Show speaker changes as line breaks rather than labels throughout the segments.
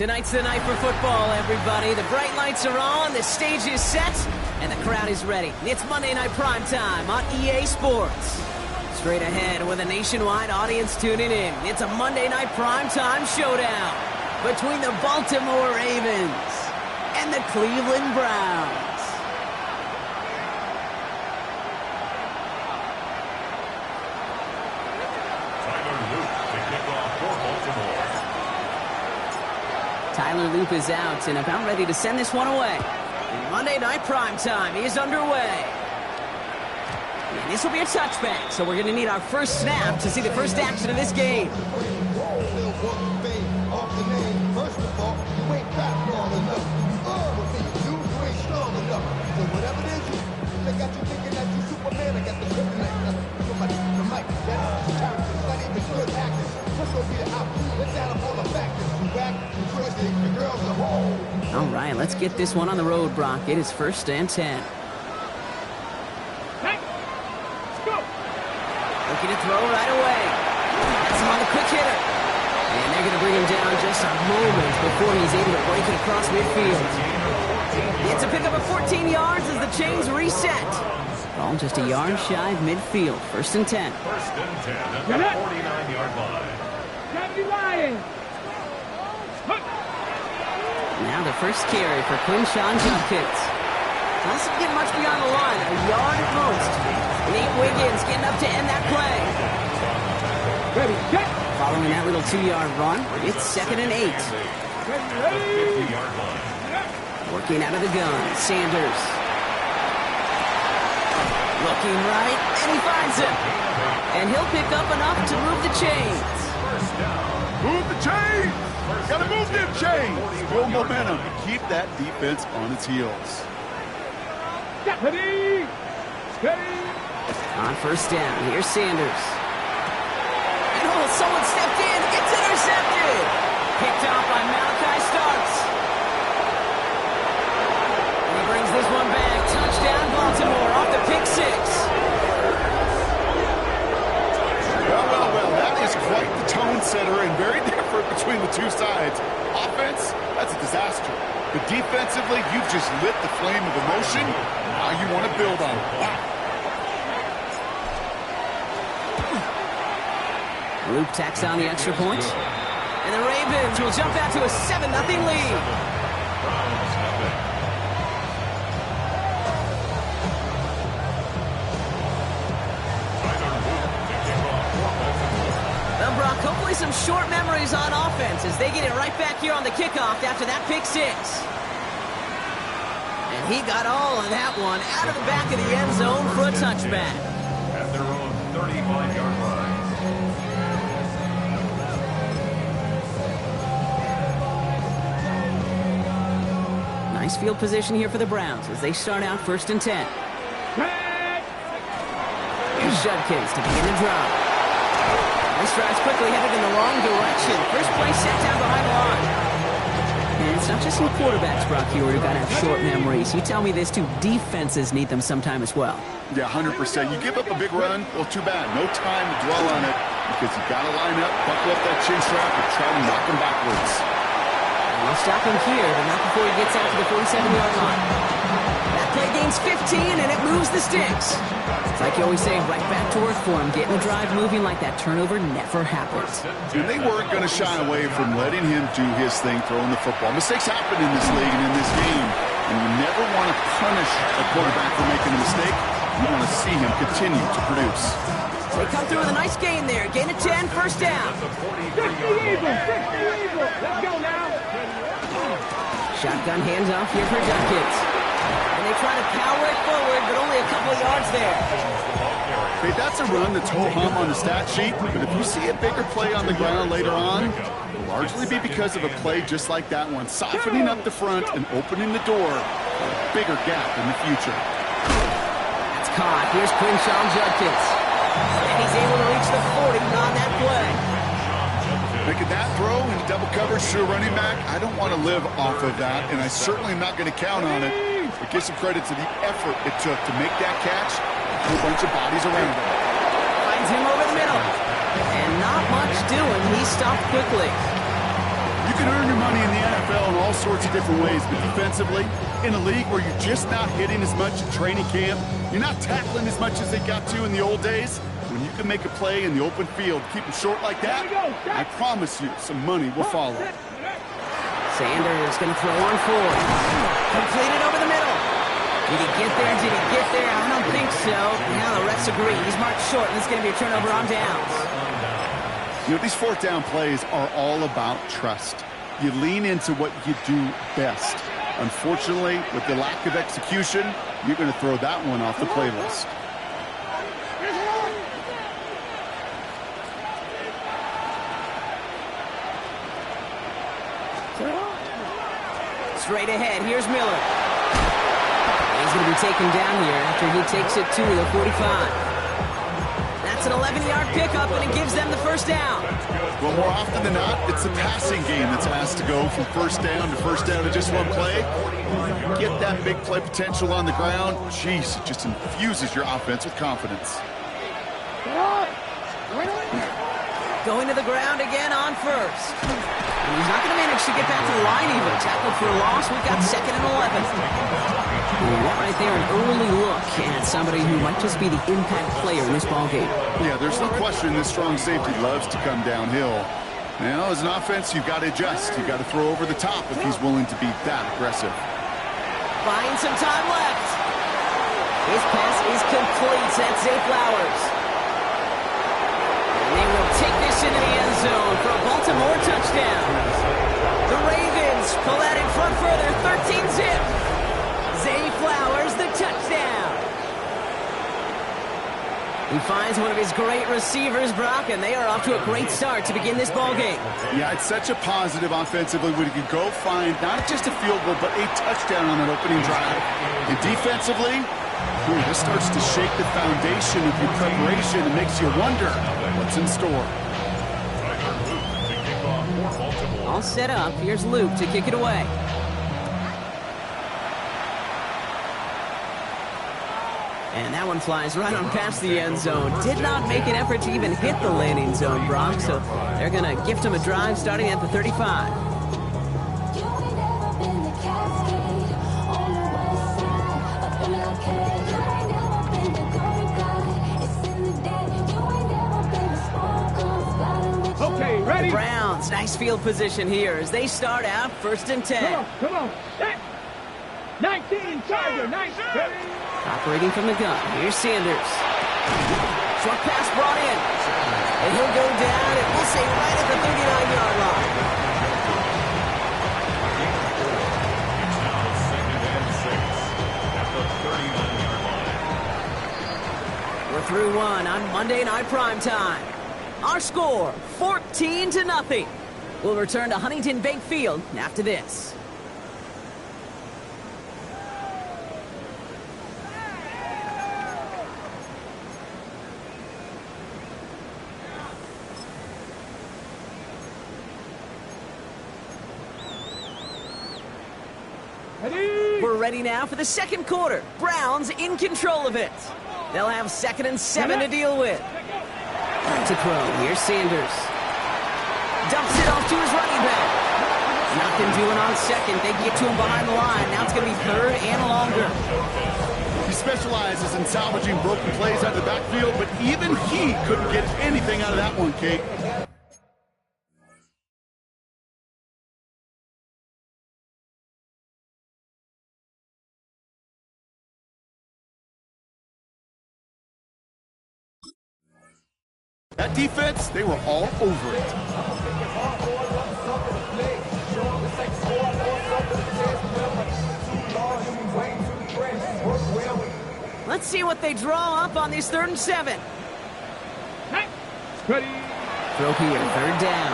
Tonight's the night for football, everybody. The bright lights are on, the stage is set, and the crowd is ready. It's Monday Night Primetime on EA Sports. Straight ahead with a nationwide audience tuning in. It's a Monday Night Primetime showdown between the Baltimore Ravens and the Cleveland Browns. Tyler Loop is out and about ready to send this one away. And Monday Night Primetime is underway. And this will be a touchback, so we're going to need our first snap to see the first action of this game. All right, let's get this one on the road, Brock. It is 1st and 10. Looking to throw right away. That's him on the quick hitter. And they're going to bring him down just a moment before he's able to break it across midfield. It's a pickup of 14 yards as the chains reset. Ball just a yard shy of midfield. 1st and 10.
1st and 10 at the 49-yard line.
Now the first carry for Quinshawn Judkins. Doesn't get much beyond the line, a yard at most. Nate Wiggins getting up to end that play.
Ready, get.
Following that little 2-yard run, it's 2nd and 8. Working out of the gun, Sanders. Looking right, and he finds him. And he'll pick up enough to move the chains.
Move the chains! Gotta move them chains! Build momentum and keep that defense on its heels.
Steady! Steady!
On 1st down, here's Sanders. And someone stepped in. It's intercepted. Picked off by Malachi Starks. And he brings this one back. Touchdown, Baltimore, off the pick 6.
Well, that is quite the tone setter and very different between the two sides. Offense, that's a disaster. But defensively, you've just lit the flame of emotion. Now you want to build on it. Wow.
Luke tacks on the extra point. And the Ravens will jump out to a 7-0 lead. Well, Brock, hopefully some short memories on offense as they get it right back here on the kickoff after that pick 6. And he got all of that one out of the back of the end zone for a touchback.
At their own 35-yard line.
Nice field position here for the Browns as they start out 1st and 10. Here's Judkins to begin the drop. This drive's quickly headed in the wrong direction. First play set down behind the line. And it's not just some quarterbacks, Brock, here who got to have short memories. You tell me this too, defenses need them sometime as well.
Yeah, 100%. You give up a big run, well, too bad. No time to dwell on it because you got to line up, buckle up that chin strap, and try to knock him backwards.
We'll stop him here, but not before he gets out to the 47-yard line. That play gains 15, and it moves the sticks. It's like you always say, right back to work for him. Getting the drive moving like that turnover never happens.
And they weren't going to shy away from letting him do his thing, throwing the football. Mistakes happen in this league and in this game, and you never want to punish a quarterback for making a mistake. You want to see him continue to produce.
They come through with a nice gain there. Gain of 10, 1st down.
60 evil! Let's go now!
Shotgun handoff here for Judkins. And they try to power it forward, but only a couple of yards there.
Hey, that's a run that's ho-hum on the stat sheet, but if you see a bigger play on the ground later on, it'll largely be because of a play just like that one, softening up the front and opening the door for a bigger gap in the future.
That's caught. Here's Quinshawn Judkins. And he's able to reach the 40 on that play.
Making that throw into double coverage to a running back, I don't want to live off of that, and I certainly am not going to count on it. But give some credit to the effort it took to make that catch, a whole bunch of bodies around him.
Finds him over the middle. And not much doing. He stopped quickly.
You can earn your money in the NFL. all sorts of different ways, but defensively, in a league where you're just not hitting as much in training camp, you're not tackling as much as they got to in the old days, when you can make a play in the open field, keep them short like that, I promise you some money will follow.
Sanders going to throw on fourth. Completed over the middle. Did he get there? Did he get there? I don't think so. Now the refs agree. He's marked short, and it's going to be a turnover on downs.
You know, these fourth down plays are all about trust. You lean into what you do best. Unfortunately, with the lack of execution, you're going to throw that one off the playlist.
Straight ahead, here's Miller. He's going to be taken down here after he takes it to the 45. That's an 11-yard pickup, and it gives them the first down.
Well, more often than not, it's the passing game that's asked to go from first down to just one play. Get that big play potential on the ground. Jeez, it just infuses your offense with confidence.
Going to the ground again on first. And he's not going to manage to get back to the line even. Tackled for a loss. We've got 2nd and 11. And that right there, an early look at somebody who might just be the impact player in this ballgame.
Yeah, there's no question this strong safety loves to come downhill. Now, as an offense, you've got to adjust. You've got to throw over the top if he's willing to be that aggressive.
Buying some time left. His pass is complete. That's Zay Flowers. And they will take this into the end zone for a Baltimore touchdown. The Ravens pull that in front further, 13-zip. Zay Flowers, the touchdown. He finds one of his great receivers, Brock, and they are off to a great start to begin this ballgame.
Yeah, it's such a positive offensively when you can go find not just a field goal, but a touchdown on that opening drive. And defensively, this starts to shake the foundation of your preparation and makes you wonder what's in store.
All set up. Here's Luke to kick it away. And that one flies right on past the end zone. Did not make an effort to even hit the landing zone, Brock. So they're going to gift him a drive starting at the 35.
Okay, ready?
The Browns, nice field position here as they start out 1st and 10.
Come on. 19, Charger, 19.
Operating from the gun, here's Sanders. Short pass brought in. And he'll go down, and we'll say right at the 39-yard line. We're through one on Monday Night Primetime. Our score, 14-0. We'll return to Huntington Bank Field after this. We're ready now for the second quarter. Browns in control of it. They'll have 2nd and 7 to deal with. To throw, here's Sanders. Dumps it off to his running back. Nothing doing on 2nd. They get to him behind the line. Now it's going to be 3rd and longer.
He specializes in salvaging broken plays out of the backfield, but even he couldn't get anything out of that one, Kate. That defense, they were all over it.
Let's see what they draw up on this 3rd and 7.
Ready?
Throw here, 3rd down.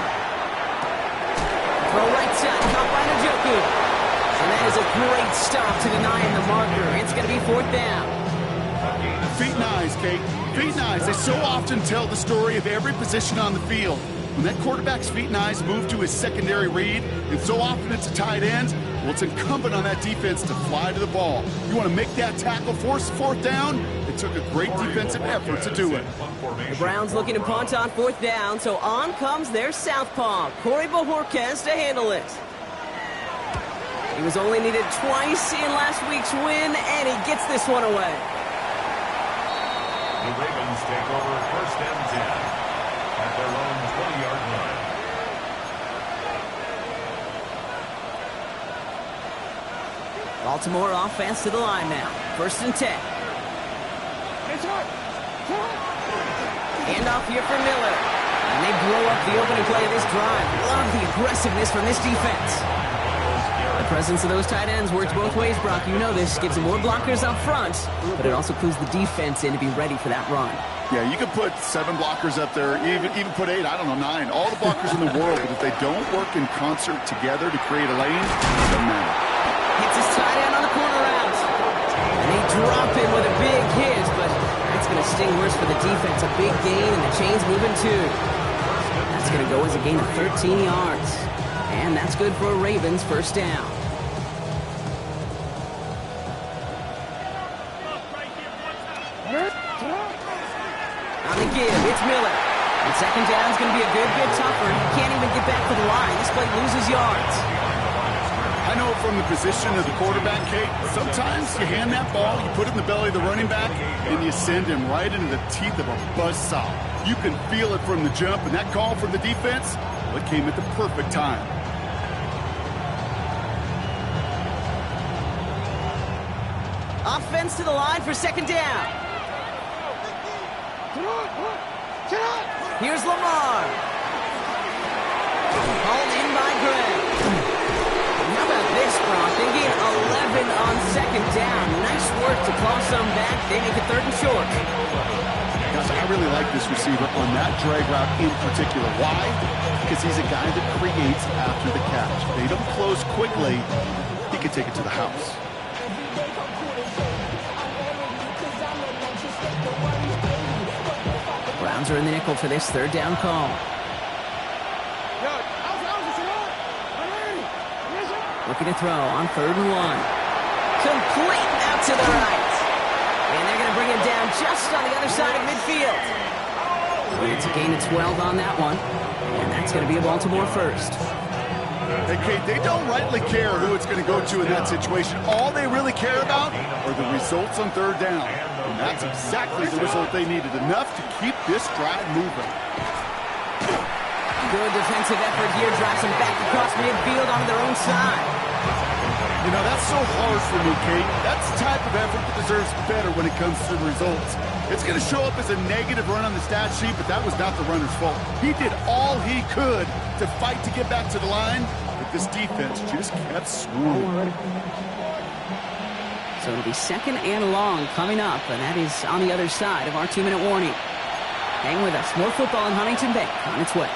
Throw right side, caught by Njoku. And that is a great stop to deny him the marker. It's going to be 4th down.
Feet and eyes, Kate. Feet and eyes. They so often tell the story of every position on the field. When that quarterback's feet and eyes move to his secondary read, and so often it's a tight end, well, it's incumbent on that defense to fly to the ball. You want to make that tackle, force 4th down? It took a great defensive effort to do it.
The Browns looking to punt on 4th down, so on comes their southpaw, Corey Bojorquez, to handle it. He was only needed twice in last week's win, and he gets this one away.
The Ravens take over 1st and 10 at their own 20-yard line.
Baltimore offense to the line now. 1st and 10. Handoff here for Miller. And they blow up the opening play of this drive. Love the aggressiveness from this defense. The presence of those tight ends works both ways, Brock. You know this. Gives them more blockers up front, but it also clues the defense in to be ready for that run.
Yeah, you could put 7 blockers up there, even put 8, I don't know, 9. All the blockers in the world, but if they don't work in concert together to create a lane, it doesn't matter.
Hits his tight end on the corner out. And they drop him with a big hit, but that's going to sting worse for the defense. A big gain, and the chain's moving too. That's going to go as a gain of 13 yards. And that's good for a Ravens 1st down. On the give, it's Miller. And 2nd down's going to be a good bit tougher. He can't even get back to the line. This play loses yards.
I know from the position of the quarterback, Kate, sometimes you hand that ball, you put it in the belly of the running back, and you send him right into the teeth of a buzzsaw. You can feel it from the jump, and that call from the defense, well, it came at the perfect time.
Offense to the line for 2nd down. Here's Lamar. Hauled in by Greg. How about this, Brock? They gain 11 on 2nd down. Nice work to claw some back. They make it 3rd and short.
Gosh, I really like this receiver on that drag route in particular. Why? Because he's a guy that creates after the catch. If they don't close quickly, he can take it to the house.
Browns are in the nickel for this 3rd down call. Looking to throw on 3rd and 1. Complete out to the right. And they're going to bring him down just on the other side of midfield. It's a gain of 12 on that one. And that's going to be a Baltimore 1st.
Hey, Kate, they don't rightly care who it's going to go to in that situation. All they really care about are the results on 3rd down. And that's exactly the result they needed. Enough to keep this drive moving.
Good defensive effort here. Drives them back across midfield onto their own side.
You know, that's so hard for me, Kate. That's the type of effort that deserves better when it comes to the results. It's going to show up as a negative run on the stat sheet, but that was not the runner's fault. He did all he could to fight to get back to the line, but this defense just kept swarming.
So it'll be 2nd and long coming up, and that is on the other side of our 2-minute warning. Hang with us. More football in Huntington Bank on its way.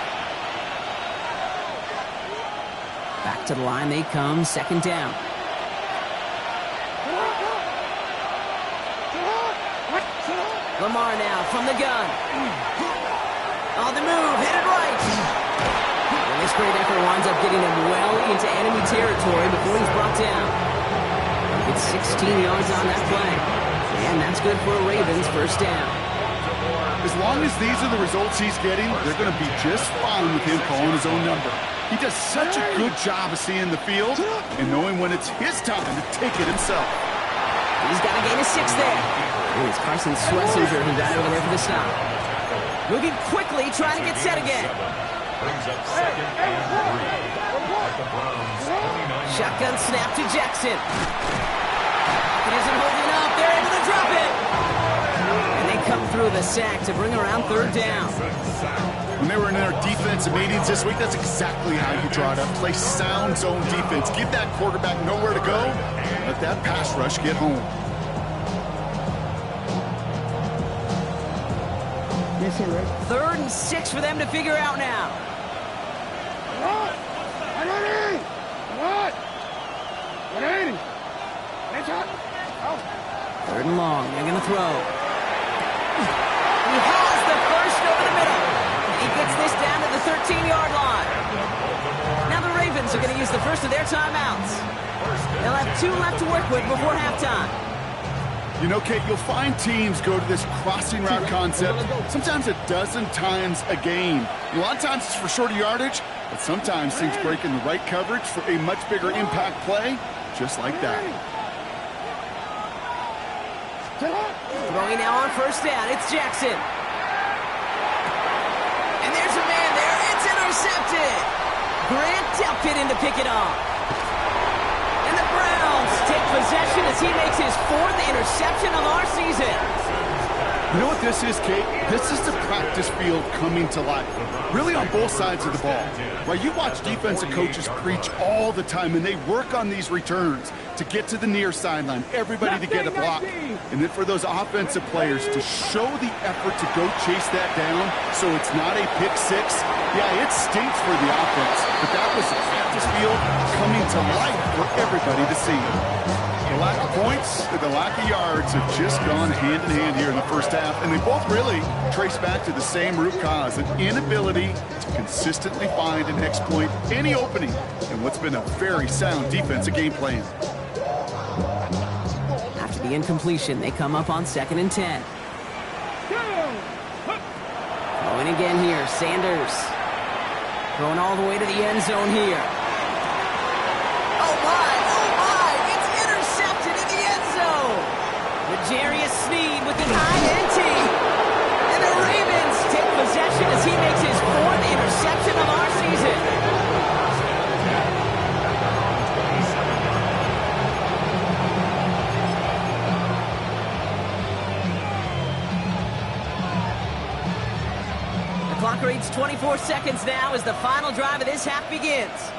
Back to the line they come, 2nd down. Lamar now from the gun. On the move, headed right. And this great effort winds up getting him well into enemy territory before he's brought down. It's 16 yards on that play. And that's good for a Ravens 1st down.
As long as these are the results he's getting, they're going to be just fine with him calling his own number. He does such a good job of seeing the field and knowing when it's his time to take it himself.
He's got a gain of 6 there. And it's Carson Schlesinger who got over there for the stop. Moving quickly, trying to get set again.
Brings up 2nd and 3 at the Browns' 29.
Shotgun snap to Jackson. It isn't holding up. They're able to drop it. And they come through the sack to bring around 3rd down.
When they were in their defensive meetings this week, that's exactly how you draw it up. Play sound zone defense. Give that quarterback nowhere to go. Let that pass rush get home.
Yes, sir, Rick.
3rd and 6 for them to figure out now.
What? 180! What? 180! Headshot! Oh.
3rd and long. They're going to throw. He has the first over the middle. He gets this down to the 13-yard line. Now the Ravens are going to use the first of their timeouts. They'll have 2 left to work with before halftime.
You know, Kate, you'll find teams go to this crossing route concept sometimes a dozen times a game. A lot of times it's for shorter yardage, but sometimes things break in the right coverage for a much bigger impact play. just like that.
Throwing now on first down, it's Jackson. And there's a man there, it's intercepted. Grant Delpit in to pick it off. And the Browns take possession as he makes his 4th interception of our season.
You know what this is, Kate? This is the practice field coming to life, really on both sides of the ball. Right, you watch defensive coaches preach all the time, and they work on these returns to get to the near sideline, everybody to get a block. And then for those offensive players to show the effort to go chase that down so it's not a pick six. Yeah, it stinks for the offense, but that was the practice field coming to life for everybody to see. The lack of points and the lack of yards have just gone hand in hand here in the first half, and they both really trace back to the same root cause, an inability to consistently find and exploit any opening in what's been a very sound defensive game plan.
After the incompletion, they come up on 2nd and 10. Going again here, Sanders. Going all the way to the end zone here. Oh my! Jarius Sneed with the INT. And the Ravens take possession as he makes his 4th interception of our season. The clock reads 24 seconds now as the final drive of this half begins.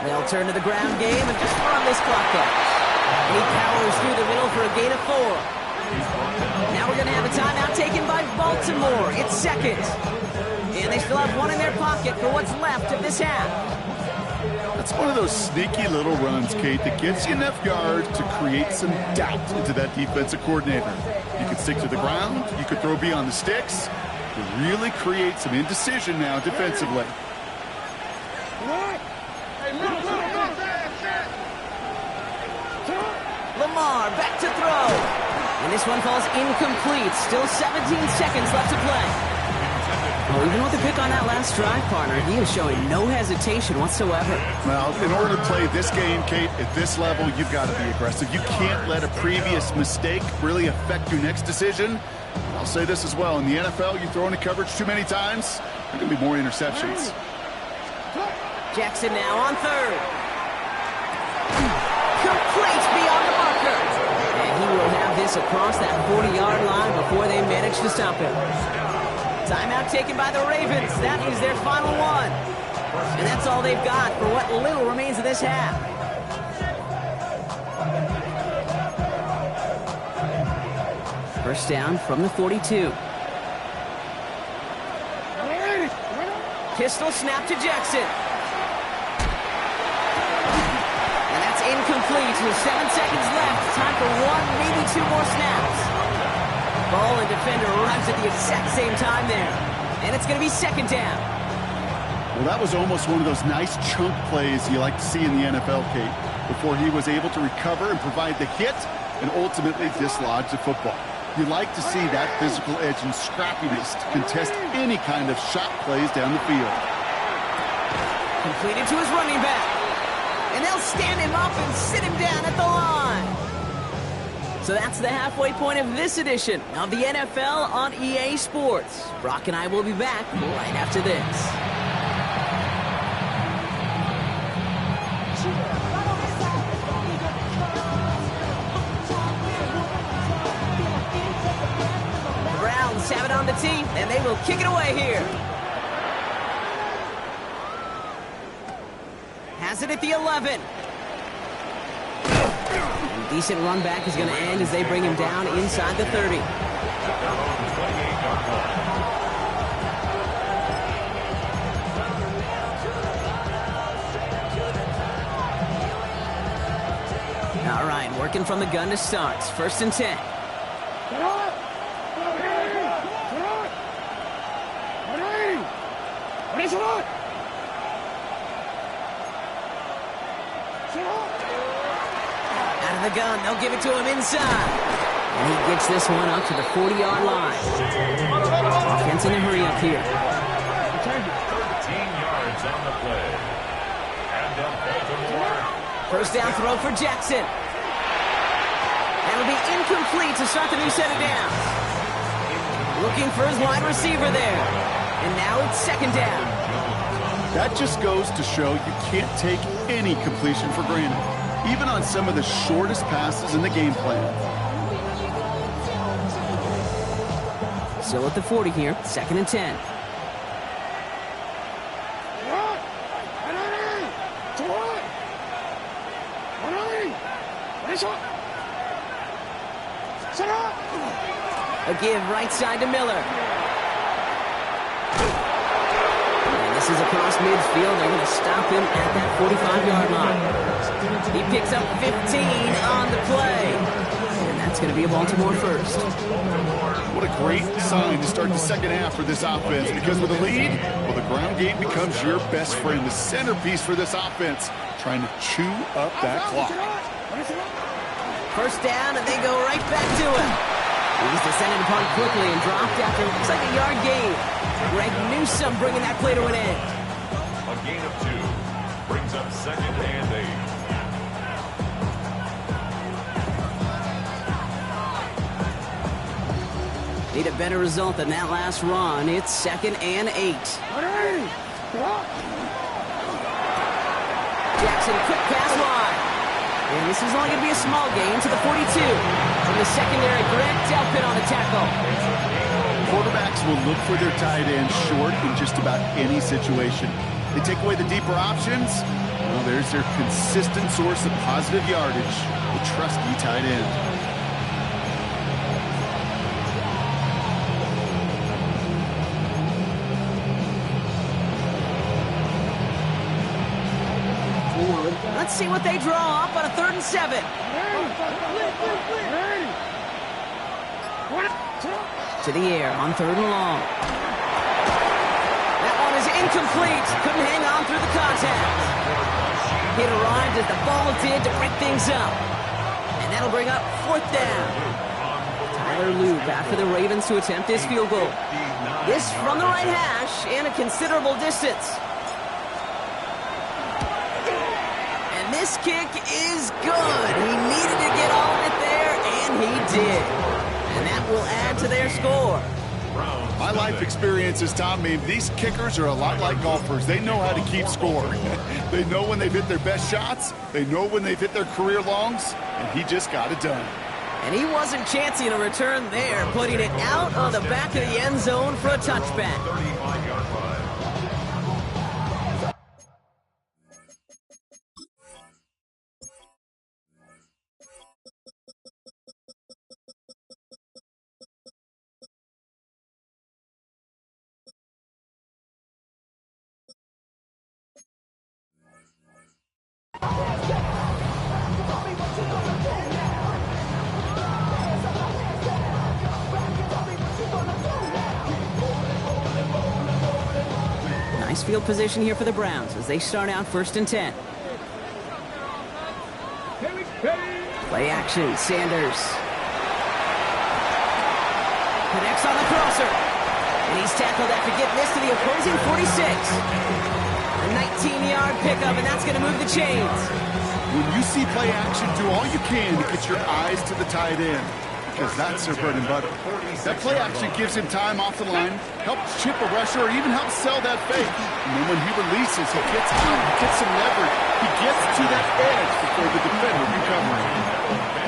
They'll turn to the ground game and just run this clock out. And he powers through the middle for a gain of 4. Now we're going to have a timeout taken by Baltimore. It's 2nd. And they still have 1 in their pocket for what's left of this half.
That's one of those sneaky little runs, Kate, that gets you enough yards to create some doubt into that defensive coordinator. You can stick to the ground. You could throw beyond the sticks. You really create some indecision now defensively.
Lamar back to throw. And this one falls incomplete. Still 17 seconds left to play. Well, even with the pick on that last drive, partner, he is showing no hesitation whatsoever.
Well, in order to play this game, Kate, at this level, you've got to be aggressive. You can't let a previous mistake really affect your next decision. I'll say this as well. In the NFL, you throw into coverage too many times, there are going to be more interceptions.
Jackson now on 3rd. Complete beyond the marker. And he will have this across that 40-yard line before they manage to stop him. Timeout taken by the Ravens. That is their final one. And that's all they've got for what little remains of this half. First down from the 42. Pistol snap to Jackson. Incomplete with 7 seconds left. Time for 1, maybe 2 more snaps. Ball and defender arrives at the exact same time there. And it's going to be 2nd down.
Well, that was almost one of those nice chunk plays you like to see in the NFL, Kate, before he was able to recover and provide the hit and ultimately dislodge the football. You like to see that physical edge and scrappiness to contest any kind of shot plays down the field.
Completed to his running back. And they'll stand him up and sit him down at the line. So that's the halfway point of this edition of the NFL on EA Sports. Brock and I will be back right after this. The Browns have it on the tee, and they will kick it away here. Has it at the 11. And decent run back is going to end as they bring him down inside the 30. All right, working from the gun to start. 1st and 10. Out of the gun, they'll give it to him inside. And he gets this one up to the 40-yard line. Offense in a hurry up here.
13 yards on the play. And the Baltimore
First down throw for Jackson. That'll be incomplete to start the new set of downs. Looking for his wide receiver there. And now it's second down.
That just goes to show you can't take any completion for granted, even on some of the shortest passes in the game plan.
Still at the 40 here, second and 10. A give right side to Miller. And this is across midfield. They're going to stop him at that 45-yard line. He picks up 15 on the play. And that's going to be a Baltimore first.
What a great sign to start the second half for this offense, because with a lead, well, the ground game becomes your best friend, the centerpiece for this offense, trying to chew up that clock.
First down, and they go right back to him. He's descended upon quickly and dropped after looks like a yard gain. Greg Newsome bringing that play to an end.
A gain of 2 brings up second and 8.
Need a better result than that last run. It's second and 8. Jackson, quick pass wide. And this is only going to be a small gain to the 42. From the secondary, Greg Delpit on the tackle.
Quarterbacks will look for their tight end short in just about any situation. They take away the deeper options. Well, there's their consistent source of positive yardage, the trusty tight end.
Let's see what they draw up on a 3rd and 7. To the air on 3rd and long. That one is incomplete. Couldn't hang on through the contact. It arrived as the ball did to break things up. And that'll bring up 4th down. Tyler Lue back for the Ravens to attempt this field goal. This from the right hash and a considerable distance. This kick is good. He needed to get all of it there, and he did. And that will add to their score.
My life experience has taught me these kickers are a lot like golfers. They know how to keep score. They know when they've hit their best shots. They know when they've hit their career longs, and he just got it done.
And he wasn't chancing a return there, putting it out on the back of the end zone for a touchback.
35-yard line.
Nice field position here for the Browns as they start out 1st and 10. Play action, Sanders. Connects on the crosser. And he's tackled after getting this to the opposing 46. A 19-yard pickup, and that's going to move the chains.
When you see play action, do all you can to get your eyes to the tight end, because that's their bread and butter. That play action gives him time off the line, helps chip a rusher, or even helps sell that fake. And then when he releases, he gets time, he gets some leverage. He gets to that edge before the defender recovering.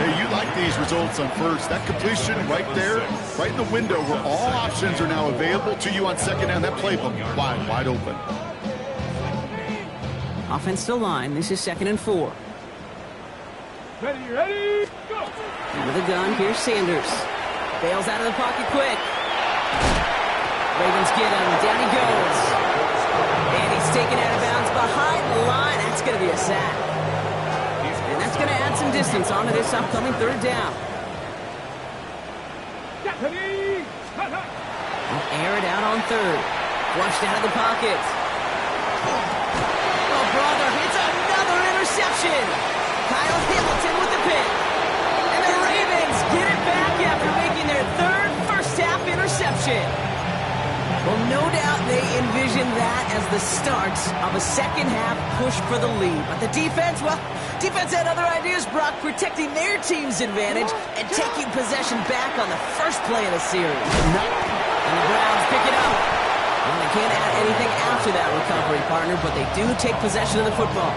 Hey, you like these results on first. That completion right there, right in the window where all options are now available to you on second down. That playbook wide open.
Offensive line, this is 2nd and 4.
Ready, go!
Into the gun, here's Sanders. Bails out of the pocket quick. Ravens get him, down he goes. And he's taken out of bounds behind the line. That's going to be a sack. And that's going to add some distance onto this upcoming 3rd down. We'll air it out on 3rd. Flushed out of the pocket. Oh, brother, it's another interception. Kyle Hamilton with the pick. And the Ravens get it back after making their 3rd first-half interception. Well, no doubt they envisioned that as the start of a second-half push for the lead. But the defense, well, defense had other ideas, Brock, protecting their team's advantage and taking possession back on the first play of the series. And the Browns pick it up. And they can't add anything after that recovery, partner, but they do take possession of the football.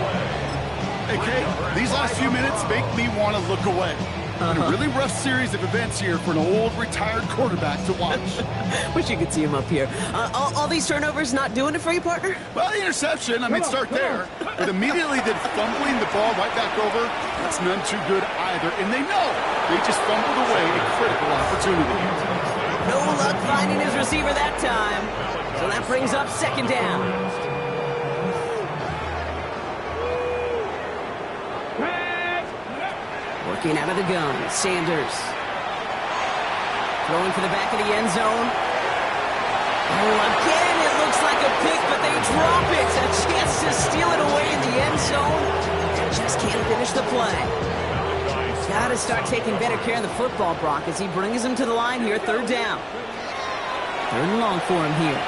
Hey, Kate, these last few minutes make me want to look away. A really rough series of events here for an old retired quarterback to watch.
Wish you could see him up here. All these turnovers not doing it for you, partner?
Well, the interception, start there. But immediately then fumbling the ball right back over, that's none too good either. And they know they just fumbled away a critical opportunity.
No luck finding his receiver that time. So that brings up second down. Working out of the gun, Sanders. Throwing for the back of the end zone. Oh, again, it looks like a pick, but they drop it. A chance to steal it away in the end zone. And just can't finish the play. Got to start taking better care of the football, Brock, as he brings him to the line here, third down. Third and long for him here.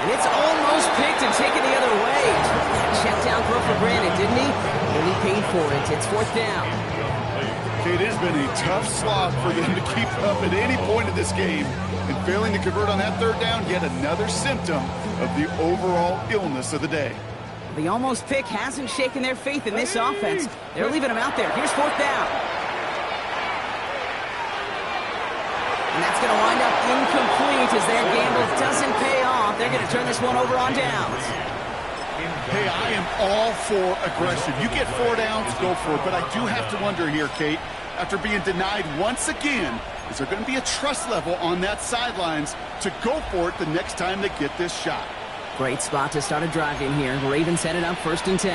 And it's almost picked and taken the other way. Check down throw for granted, didn't he? And he paid for it. It's fourth down.
It has been a tough slog for them to keep up at any point in this game. And failing to convert on that third down, yet another symptom of the overall illness of the day.
The almost pick hasn't shaken their faith in this offense. They're leaving him out there. Here's fourth down. And that's going to wind up incomplete as their gamble doesn't pay off. They're going to turn this one over on downs.
Hey, I am all for aggression. You get 4 downs, go for it. But I do have to wonder here, Kate, after being denied once again, is there going to be a trust level on that sidelines to go for it the next time they get this shot?
Great spot to start a drive in here. Ravens set it up first and 10.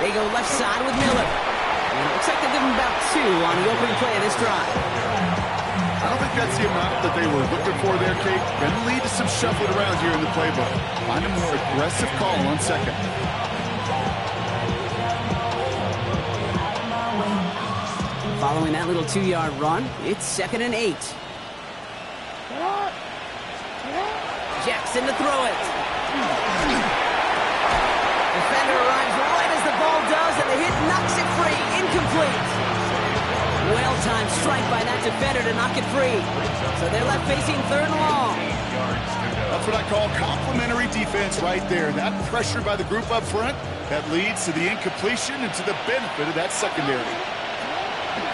They go left side with Miller. And it looks like they'll give him about 2 on the opening play of this drive.
I don't think that's the amount that they were looking for there, Kate. Going to lead to some shuffling around here in the playbook. Find a more aggressive call on second.
Following that little 2-yard run, it's second and 8. Jackson to throw it. Defender arrives right as the ball does, and the hit knocks it free. Incomplete. Well-timed strike by that defender to knock it free. So they're left facing third and long.
That's what I call complimentary defense right there. That pressure by the group up front, that leads to the incompletion and to the benefit of that secondary.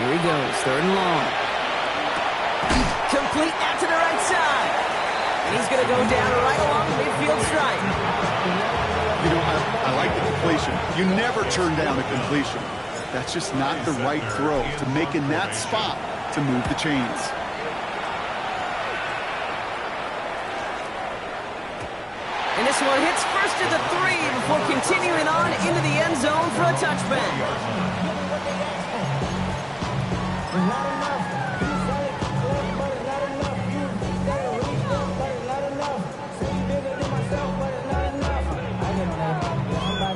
Here he goes, third and long. Complete out to the right side. And he's going to go down right along the midfield stripe.
You know, I like the completion. You never turn down a completion. That's just not the right throw to make in that spot to move the chains.
And this one hits first at the 3 before continuing on into the end zone for a touchback.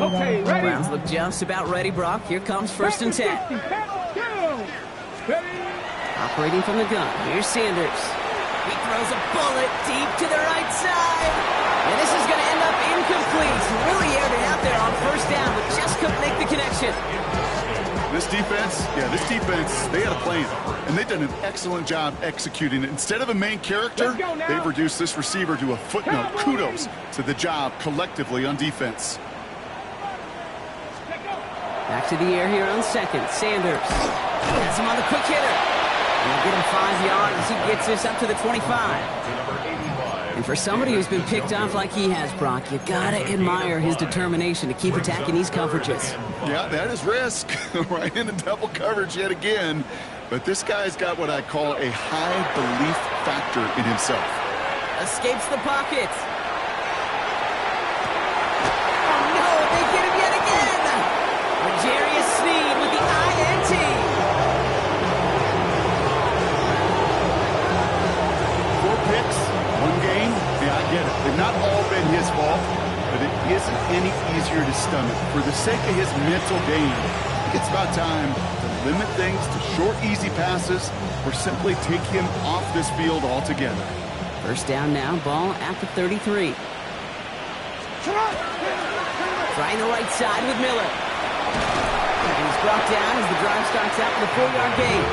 Okay, ready?
Browns look just about ready, Brock. Here comes first and 10. Operating from the gun. Here's Sanders. He throws a bullet deep to the right side. And this is going to end up incomplete. Really aired it out there on first down, but just couldn't make the connection.
This defense, they had a plan. And they've done an excellent job executing it. Instead of a main character, they've reduced this receiver to a footnote. Kudos to the job collectively on defense.
Back to the air here on second. Sanders has him on the quick hitter. And he'll get him 5 yards as he gets this up to the 25. And for somebody who's been picked off like he has, Brock, you gotta admire his determination to keep attacking these coverages.
Yeah, that is risk. Right into double coverage yet again. But this guy's got what I call a high belief factor in himself.
Escapes the pocket. Oh no, they get him yet again. Jarius Sneed with the INT.
4 picks, 1 game. Yeah, I get it. They've not all been his fault, but it isn't any easier to stomach. For the sake of his mental game, I think it's about time to limit things to short, easy passes or simply take him off this field altogether.
First down now, ball at the 33. Trying the right side with Miller. And he's brought down as the drive starts out with a 4-yard gain.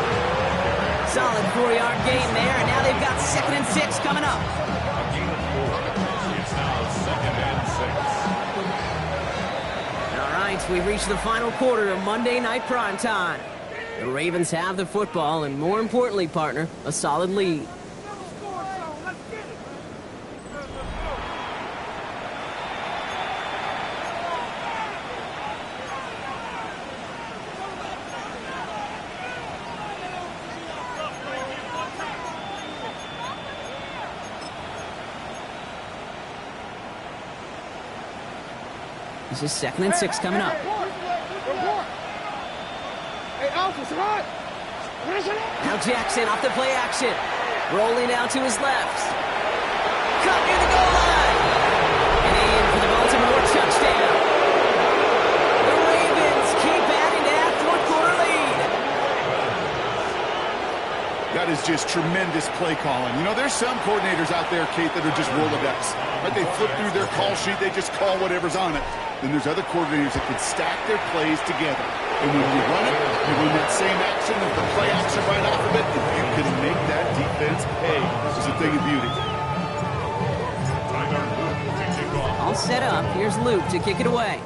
Solid 4-yard gain there, and now they've got 2nd and 6 coming up.
A gain of 4. It's now 2nd and 6.
All right, we've reached the final quarter of Monday Night Primetime. The Ravens have the football, and more importantly, partner, a solid lead. This is 2nd and 6 coming up. Now Jackson off the play action. Rolling out to his left. Cut near the goal line. And in for the Baltimore touchdown. The Ravens keep adding to that 4th-quarter lead.
That is just tremendous play calling. You know, there's some coordinators out there, Kate, that are just Rolodex. Right? They flip through their call sheet. They just call whatever's on it. Then there's other coordinators that can stack their plays together. And when you run it, you run that same action and the play action right off of it, and you can make that defense pay. It's a thing of beauty.
All set up. Here's Luke to kick it away.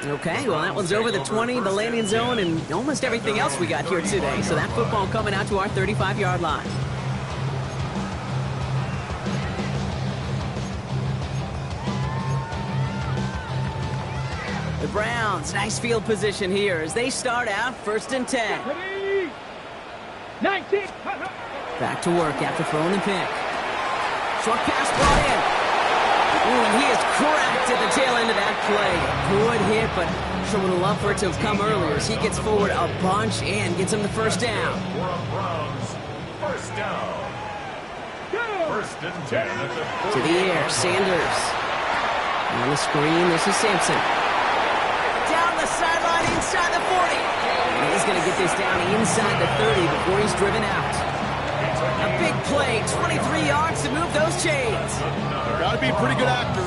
Okay, well, that one's over the 20, the landing zone, and almost everything else we got here today. So that football coming out to our 35-yard line. The Browns, nice field position here as they start out 1st and 10.
19.
Back to work after throwing the pick. Short pass brought in. Ooh, and he is cracked at the tail end of that play. Good hit, but sure would have loved for it to have come earlier as he gets forward a bunch and gets him the first down.
Browns, first down. 1st and 10 at the 40.
To the air, Sanders. And on the screen, this is Sampson. Down the sideline inside the 40. And he's going to get this down inside the 30 before he's driven out. A big play, 23 yards to move those chains.
Got to be a pretty good actor.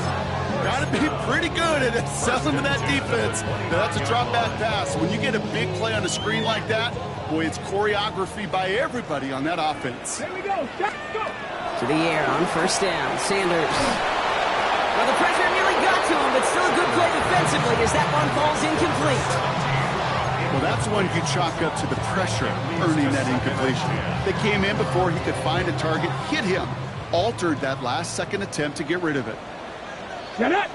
Got to be pretty good at selling to that defense. Now, that's a drop-back pass. When you get a big play on a screen like that, boy, it's choreography by everybody on that offense.
There we go. Go.
To the air on 1st down, Sanders. Well, the pressure nearly got to him, but still a good play defensively as that one falls incomplete.
Well, that's one you chalk up to the pressure earning that incompletion. They came in before he could find a target, hit him, altered that last-second attempt to get rid of it.
Get it.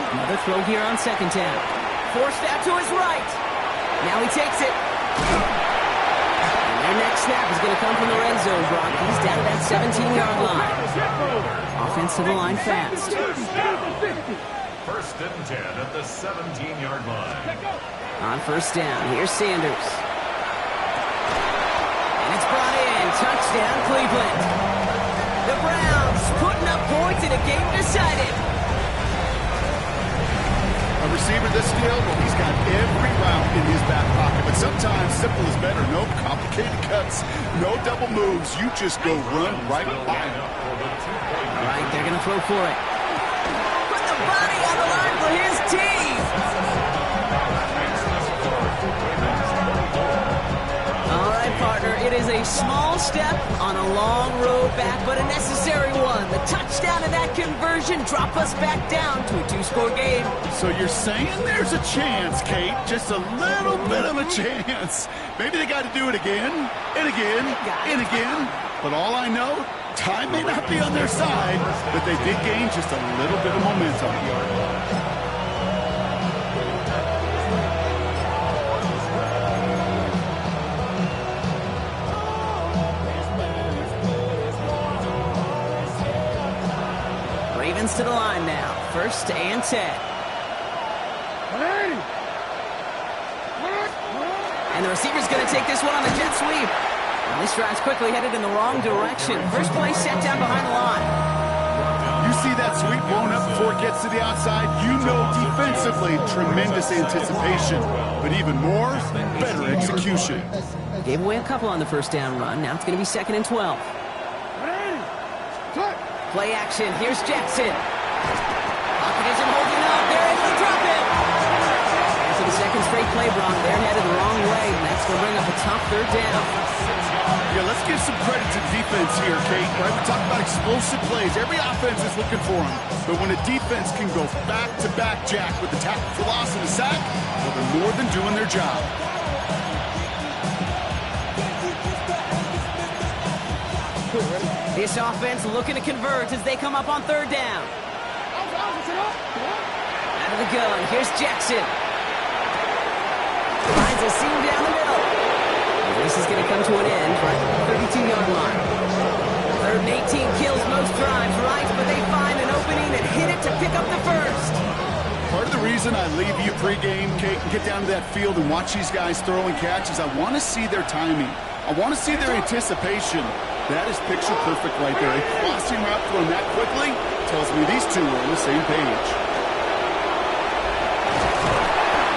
Another throw here on 2nd down. Forced out to his right. Now he takes it. And their next snap is going to come from the red zone, Brock. He's down to that 17-yard line. Offense to the line fast.
1st and 10 at the 17-yard line.
On 1st down, here's Sanders. And it's brought in. Touchdown, Cleveland. The Browns putting up points in a game decided.
A receiver this skilled, well, he's got every route in his back pocket. But sometimes simple is better. No complicated cuts, no double moves. You just go run right by him.
All right, they're going to throw for it. Put the body on the line for his team. All right, partner, it is a small step on a long road back, but a necessary one. The touchdown and that conversion drop us back down to a 2-score game.
So you're saying there's a chance, Kate, just a little bit of a chance. Maybe they got to do it again, and again, and again. But all I know, time may not be on their side, but they did gain just a little bit of momentum.
Ravens to the line now. 1st and 10. And the receiver's going to take this one on the jet sweep. Now this drive's quickly headed in the wrong direction. First play set down behind the line.
You see that sweep blown up before it gets to the outside, you know defensively, tremendous anticipation. But even more, better execution.
Gave away a couple on the first down run. Now it's going to be 2nd and 12. Play action. Here's Jackson. Pocket isn't holding up. They're able to drop it. For the second straight play, Brock, they're headed the wrong way, and that's going to bring up a tough 3rd down.
Yeah, let's give some credit to the defense here, Kate. Right? We talk about explosive plays. Every offense is looking for them. But when a defense can go back-to-back, Jack, with the tackle for loss and a sack, well, they're more than doing their job.
This offense looking to convert as they come up on 3rd down. Out of the gun, here's Jackson. Finds a seam down the middle. This is going to come to an end right at the 32-yard line. 3rd and 18 kills most drives, right? But they find an opening and hit it to pick up the first.
Part of the reason I leave you pregame, Kate, and get down to that field and watch these guys throw and catch is I want to see their timing. I want to see their anticipation. That is picture perfect right there. A crossing route throwing that quickly tells me these two are on the same page.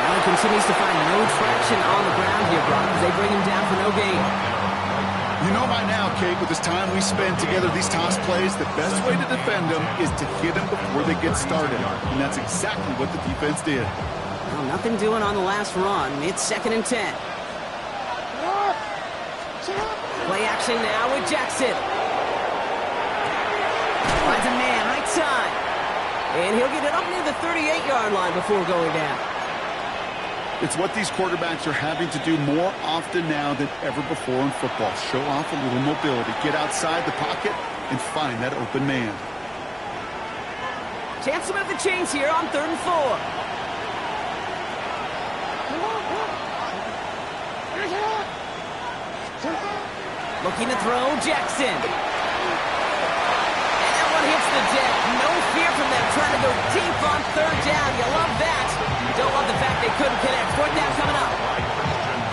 Now he continues to find no traction on the ground here, Brock, as they bring him down for no gain.
You know by now, Kate, with this time we spend together, these toss plays, the best way to defend them is to hit them before they get started. And that's exactly what the defense did.
Well, nothing doing on the last run. It's 2nd and 10. Play action now with Jackson. Finds a man, right side. And he'll get it up near the 38-yard line before going down.
It's what these quarterbacks are having to do more often now than ever before in football. Show off a little mobility. Get outside the pocket and find that open man.
Chance to move the chains here on 3rd and 4. Looking to throw, Jackson. And that one hits the deck. No fear from them trying to go deep on 3rd down. You love that. Don't love the fact they couldn't connect. 4th down coming up.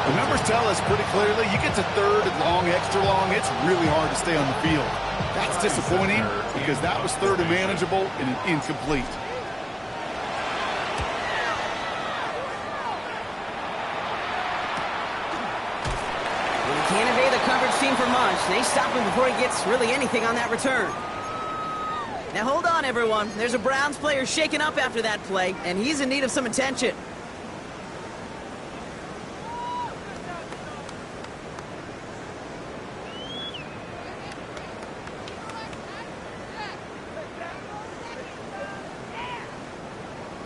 The numbers tell us pretty clearly, you get to 3rd and long, extra long, it's really hard to stay on the field. That's disappointing because that was 3rd and manageable and an incomplete.
Can't evade the coverage team for much. They stop him before he gets really anything on that return. Now hold on, everyone. There's a Browns player shaken up after that play, and he's in need of some attention.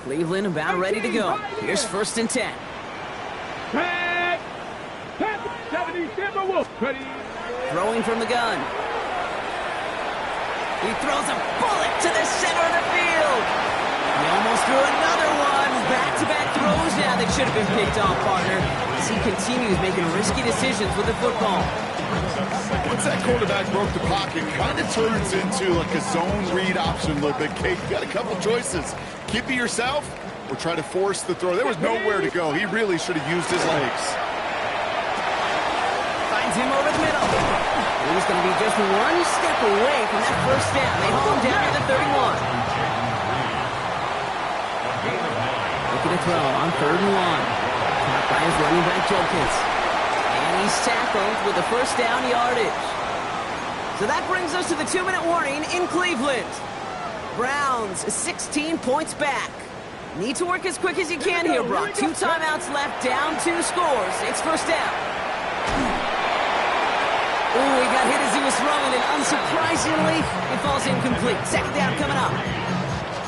Cleveland about ready to go. Here's 1st and 10. Throwing from the gun. He throws a bullet to the center of the field. He almost threw another one. Back-to-back throws now that should have been picked off, partner. As he continues making risky decisions with the football.
Once that quarterback broke the pocket, kind of turns into like a zone read option a little bit. Kate, you got a couple choices. Keep it yourself or try to force the throw. There was nowhere to go. He really should have used his legs.
Finds him over the middle. He's going to be just one step away from that 1st down. They haul him down to the 31. Looking to throw on 3rd and 1. Caught by his running back, Jenkins. And he's tackled with the 1st down yardage. So that brings us to the 2-minute warning in Cleveland. Browns 16 points back. Need to work as quick as you can here, Brock. 2 timeouts left, down 2 scores. It's 1st down. Ooh, he got hit as he was throwing, and unsurprisingly, it falls incomplete. 2nd down coming up.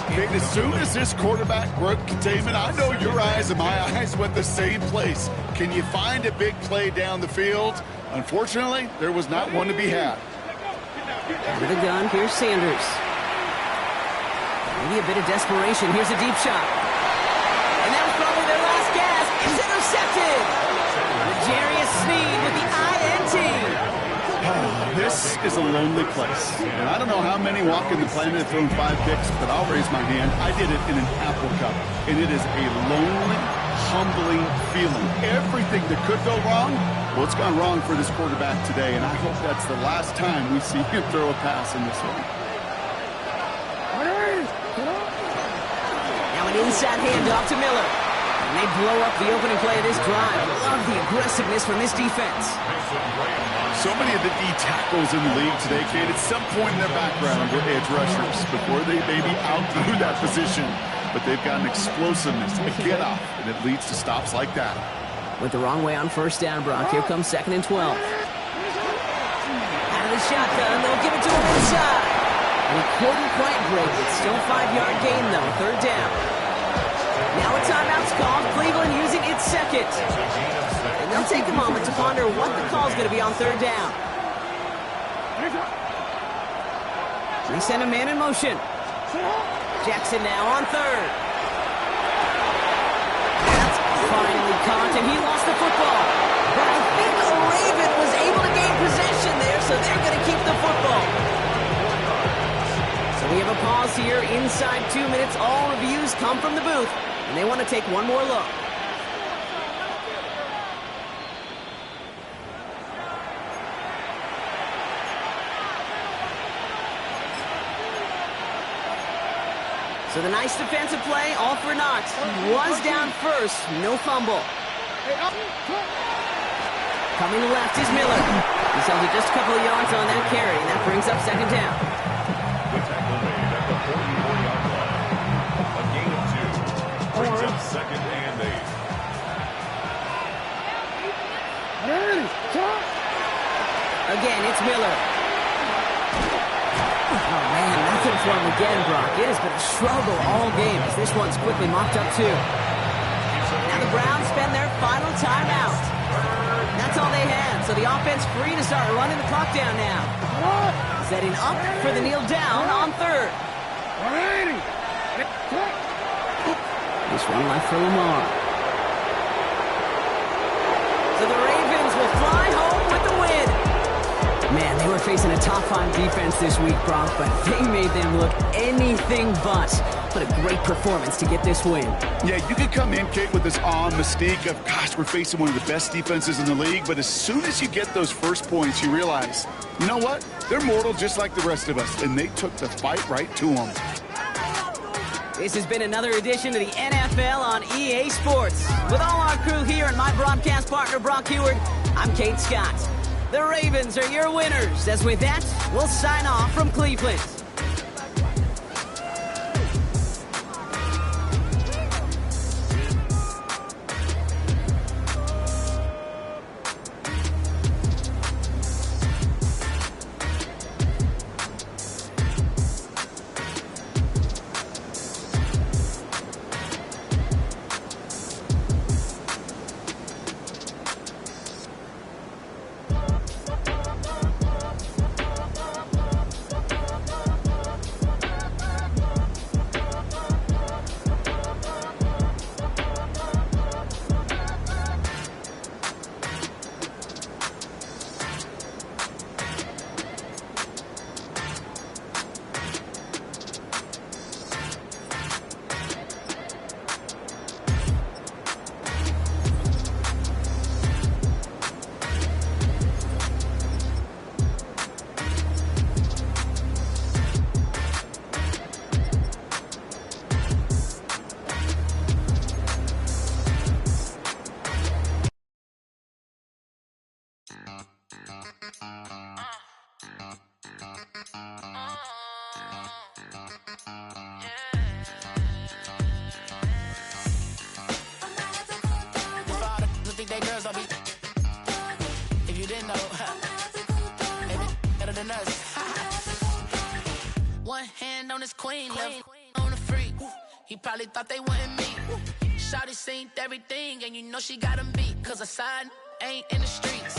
Okay, as soon as this quarterback broke containment, I know your eyes and my eyes went the same place. Can you find a big play down the field? Unfortunately, there was not one to be had.
With a gun, here's Sanders. Maybe a bit of desperation. Here's a deep shot. And that was probably their last gasp. It's intercepted. L'Jarius Sneed with the INT.
This is a lonely place. And I don't know how many walk in the planet have thrown 5 picks, but I'll raise my hand. I did it in an Apple Cup. And it is a lonely, humbling feeling. Everything that could go wrong, well, it's gone wrong for this quarterback today. And I hope that's the last time we see him throw a pass in this one.
an inside handoff to Miller. And they blow up the opening play of this drive. I love the aggressiveness from this defense.
So many of the D tackles in the league today, Kate, at some point in their background were edge rushers before they maybe outgrew that position. But they've got an explosiveness, a get-off, and it leads to stops like that.
Went the wrong way on first down, Brock. Here comes 2nd and 12. Out of the shotgun, they'll give it to him inside. And he couldn't quite break it. Still 5-yard gain, though. 3rd down. Now a timeout's called. Cleveland using its 2nd. And they'll take a moment to ponder what the call's going to be on 3rd down. They send a man in motion. Jackson now on 3rd. That's finally caught, and he lost the football. But I think the Raven was able to gain possession there, so they're going to keep the football. So we have a pause here. Inside 2 minutes, all reviews come from the booth, and they want to take one more look. So the nice defensive play, all for naught. He was down first, no fumble. Coming left is Miller. He's held it just a couple of yards on that carry, and that brings up 2nd down.
The tackle made at the 44-yard line. A gain of 2 brings up 2nd and 8.
Again, it's Miller. Oh, man, nothing for him again, Brock. It has been a struggle all game as this one's quickly mopped up, too. Now the Browns spend their final timeout. That's all they had, so the offense free to start running the clock down now. Setting up for the kneel down on 3rd. This one left for Lamar. So the Ravens will fly home with the win. Man, they were facing a top-5 defense this week, Brock, but they made them look anything but. What a great performance to get this win.
Yeah, you could come in, Kate, with this awe and mystique of, gosh, we're facing one of the best defenses in the league, but as soon as you get those first points, you realize, you know what? They're mortal just like the rest of us, and they took the fight right to them.
This has been another edition of the NFL on EA Sports. With all our crew here and my broadcast partner, Brock Heward, I'm Kate Scott. The Ravens are your winners. As with that, we'll sign off from Cleveland.
One hand on his queen, left on the freak. He probably thought they wouldn't meet. Shawty seen everything, and you know she got him beat. Cause her side ain't in the streets.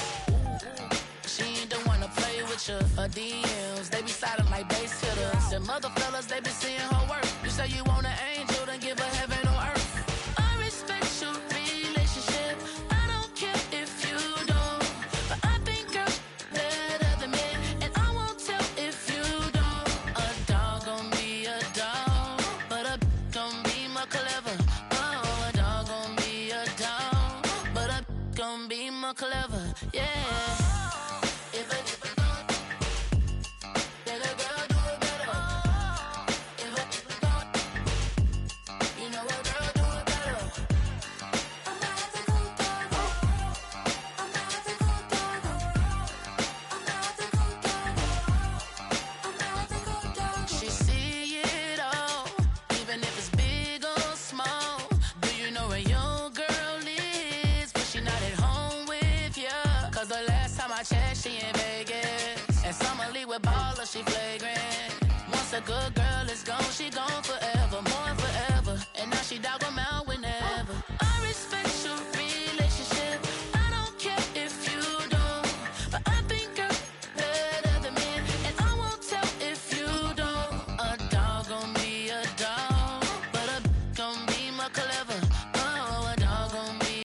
She ain't the one to play with you. Her DMs, they be sliding like base hitters. And mother fellas, they be seeing her work. You say you want an angel, then give her heaven on earth. I respect your relationship. I don't care if you don't. But I think girls better than men. And I won't tell if you don't. A dog gon' be a dog. But a gon' be more clever. Oh, a dog gon' be a dog. But a gon' be more clever. Yeah. You know good girl.